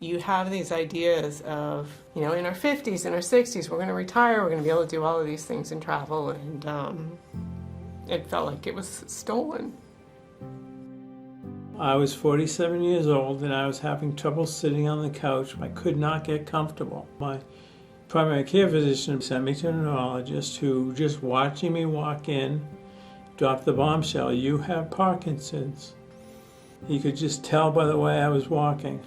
You have these ideas of, in our 50s, in our 60s, we're going to retire, we're going to be able to do all of these things and travel, and it felt like it was stolen. I was 47 years old and I was having trouble sitting on the couch. I could not get comfortable. My primary care physician sent me to a neurologist who, just watching me walk in, dropped the bombshell: "You have Parkinson's." He could just tell by the way I was walking.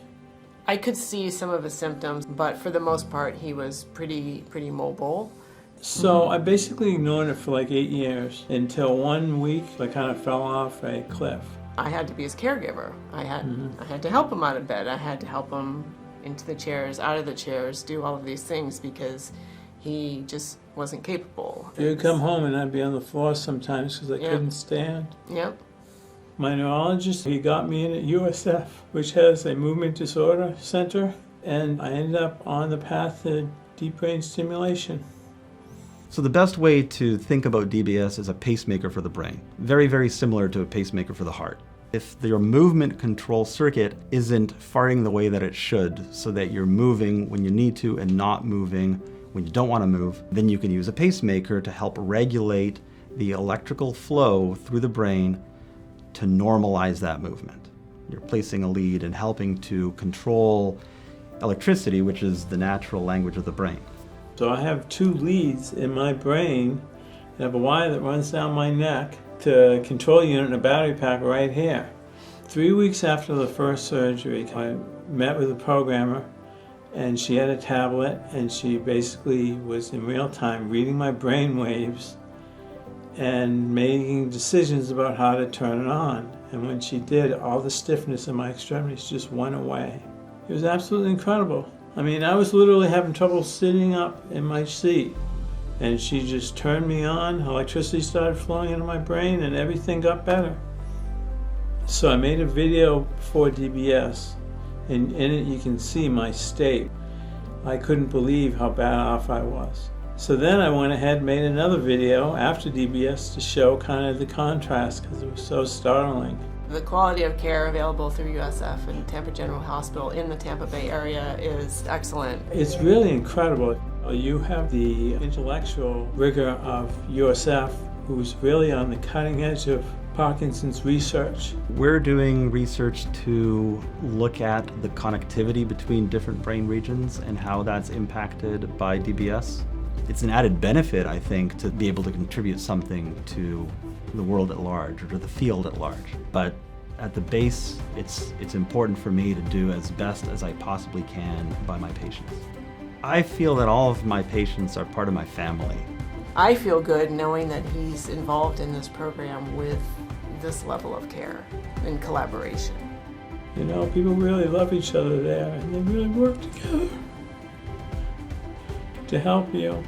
I could see some of his symptoms, but for the most part, he was pretty mobile. So I basically ignored it for like 8 years until one week I kind of fell off a cliff. I had to be his caregiver. I had to help him out of bed. I had to help him into the chairs, out of the chairs, do all of these things because he just wasn't capable. He'd come home and I'd be on the floor sometimes because I couldn't stand. Yep. My neurologist, he got me in at USF, which has a movement disorder center, and I ended up on the path to deep brain stimulation. So the best way to think about DBS is a pacemaker for the brain. Very, very similar to a pacemaker for the heart. If your movement control circuit isn't firing the way that it should, so that you're moving when you need to and not moving when you don't want to move, then you can use a pacemaker to help regulate the electrical flow through the brain to normalize that movement. You're placing a lead and helping to control electricity, which is the natural language of the brain. So I have 2 leads in my brain. I have a wire that runs down my neck to a control unit and a battery pack right here. 3 weeks after the first surgery, I met with a programmer, and she had a tablet, and she basically was in real time reading my brain waves and making decisions about how to turn it on. And when she did, all the stiffness in my extremities just went away. It was absolutely incredible. I mean, I was literally having trouble sitting up in my seat, and she just turned me on, electricity started flowing into my brain, and everything got better. So I made a video for DBS, and in it you can see my state. I couldn't believe how bad off I was. So then I went ahead and made another video after DBS to show kind of the contrast, because it was so startling. The quality of care available through USF and Tampa General Hospital in the Tampa Bay area is excellent. It's really incredible. You have the intellectual rigor of USF, who's really on the cutting edge of Parkinson's research. We're doing research to look at the connectivity between different brain regions and how that's impacted by DBS. It's an added benefit, I think, to be able to contribute something to the world at large or to the field at large. But at the base, it's important for me to do as best as I possibly can by my patients. I feel that all of my patients are part of my family. I feel good knowing that he's involved in this program with this level of care and collaboration. People really love each other there, and they really work together to help you.